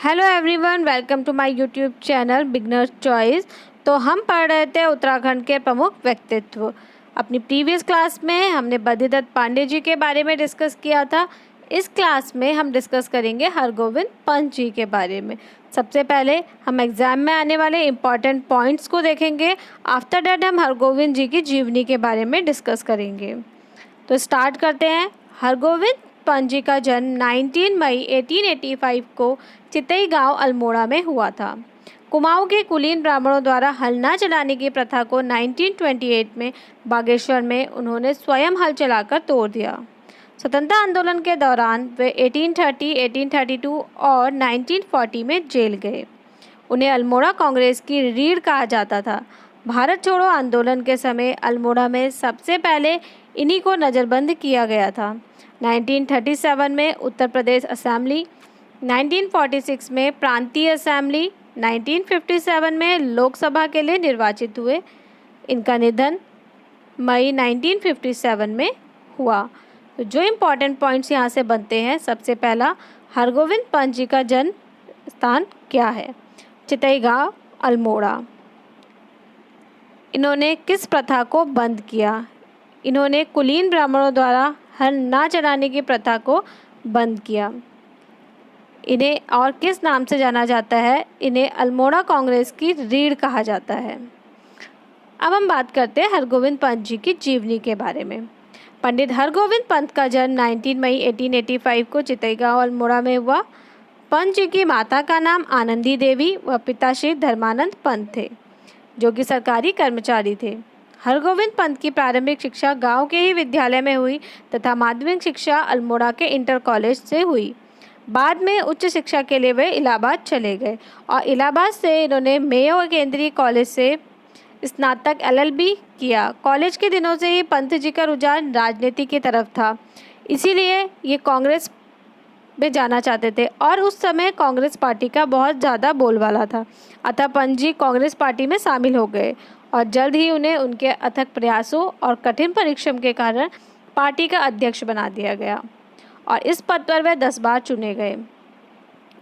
Hello everyone, welcome to my YouTube channel beginners choice. तो हम पढ़ रहे थे उत्तराखंड के प्रमुख व्यक्तित्व। अपनी प्रीवियस क्लास में हमने बद्रीदत्त पांडे जी के बारे में डिस्कस किया था। इस क्लास में हम डिस्कस करेंगे हरगोविंद पंत जी के बारे में। सबसे पहले हम एग्ज़ाम में आने वाले इम्पॉर्टेंट पॉइंट्स को देखेंगे। आफ्टर डैट हम हरगोविंद जी की जीवनी के बारे में डिस्कस करेंगे। तो स्टार्ट करते हैं। हरगोविंद पंत जी का जन्म 19 मई 1885 को चितई गांव अल्मोड़ा में हुआ था। कुमाऊं के कुलीन ब्राह्मणों द्वारा हल न चलाने की प्रथा को 1928 में बागेश्वर में उन्होंने स्वयं हल चलाकर तोड़ दिया। स्वतंत्रता आंदोलन के दौरान वे 1830, 1832 और 1940 में जेल गए। उन्हें अल्मोड़ा कांग्रेस की रीढ़ कहा जाता था। भारत छोड़ो आंदोलन के समय अल्मोड़ा में सबसे पहले इन्हीं को नज़रबंद किया गया था। 1937 में उत्तर प्रदेश असेंबली, 1946 में प्रांतीय असेंबली, 1957 में लोकसभा के लिए निर्वाचित हुए। इनका निधन मई 1957 में हुआ। तो जो इम्पोर्टेंट पॉइंट्स यहाँ से बनते हैं, सबसे पहला, हरगोविंद पंत जी का जन्म स्थान क्या है? चितई गांव अल्मोड़ा। इन्होंने किस प्रथा को बंद किया? इन्होंने कुलीन ब्राह्मणों द्वारा हल न चलाने की प्रथा को बंद किया। इन्हें और किस नाम से जाना जाता है? इन्हें अल्मोड़ा कांग्रेस की रीढ़ कहा जाता है। अब हम बात करते हैं हरगोविंद पंत जी की जीवनी के बारे में। पंडित हरगोविंद पंत का जन्म 19 मई 1885 को चितई गांव अल्मोड़ा में हुआ। पंत जी की माता का नाम आनंदी देवी व पिता श्री धर्मानंद पंत थे, जो कि सरकारी कर्मचारी थे। हरगोविंद पंत की प्रारंभिक शिक्षा गांव के ही विद्यालय में हुई तथा माध्यमिक शिक्षा अल्मोड़ा के इंटर कॉलेज से हुई। बाद में उच्च शिक्षा के लिए वे इलाहाबाद चले गए और इलाहाबाद से इन्होंने मेयो केंद्रीय कॉलेज से स्नातक LLB किया। कॉलेज के दिनों से ही पंत जी का रुझान राजनीति की तरफ था, इसीलिए ये कांग्रेस में जाना चाहते थे और उस समय कांग्रेस पार्टी का बहुत ज़्यादा बोलबाला था। अतः पंत जी कांग्रेस पार्टी में शामिल हो गए और जल्द ही उन्हें उनके अथक प्रयासों और कठिन परिश्रम के कारण पार्टी का अध्यक्ष बना दिया गया और इस पद पर वे 10 बार चुने गए।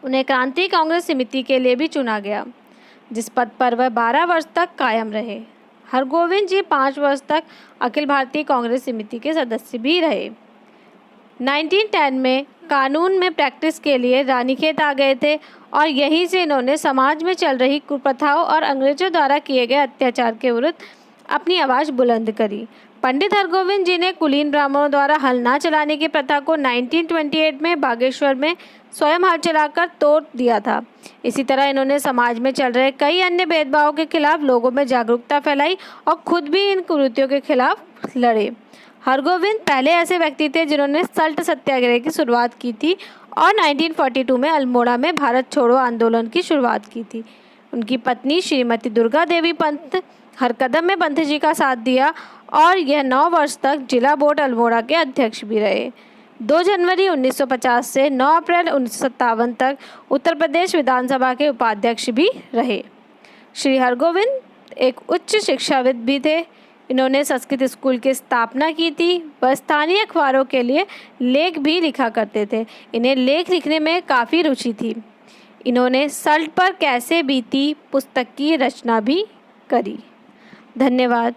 उन्हें क्रांति कांग्रेस समिति के लिए भी चुना गया, जिस पद पर वह 12 वर्ष तक कायम रहे। हरगोविंद जी 5 वर्ष तक अखिल भारतीय कांग्रेस समिति के सदस्य भी रहे। 1910 में कानून में प्रैक्टिस के लिए रानीखेत आ गए थे और यहीं से इन्होंने समाज में चल रही कुप्रथाओं और अंग्रेजों द्वारा किए गए अत्याचार के विरुद्ध अपनी आवाज़ बुलंद करी। पंडित हरगोविंद जी ने कुलीन ब्राह्मणों द्वारा हल न चलाने की प्रथा को 1928 में बागेश्वर में स्वयं हल चलाकर तोड़ दिया था। इसी तरह इन्होंने समाज में चल रहे कई अन्य भेदभावों के खिलाफ लोगों में जागरूकता फैलाई और खुद भी इन कुरीतियों के खिलाफ लड़े। हरगोविंद पहले ऐसे व्यक्ति थे जिन्होंने सल्ट सत्याग्रह की शुरुआत की थी और 1942 में अल्मोड़ा में भारत छोड़ो आंदोलन की शुरुआत की थी। उनकी पत्नी श्रीमती दुर्गा देवी पंत हर कदम में पंत जी का साथ दिया और यह 9 वर्ष तक जिला बोर्ड अल्मोड़ा के अध्यक्ष भी रहे। 2 जनवरी 1950 से 9 अप्रैल 1957 तक उत्तर प्रदेश विधानसभा के उपाध्यक्ष भी रहे। श्री हरगोविंद एक उच्च शिक्षाविद भी थे। इन्होंने संस्कृत स्कूल की स्थापना की थी। वह स्थानीय अखबारों के लिए लेख भी लिखा करते थे। इन्हें लेख लिखने में काफ़ी रुचि थी। इन्होंने सल्ट पर कैसे बीती पुस्तक की रचना भी करी। धन्यवाद।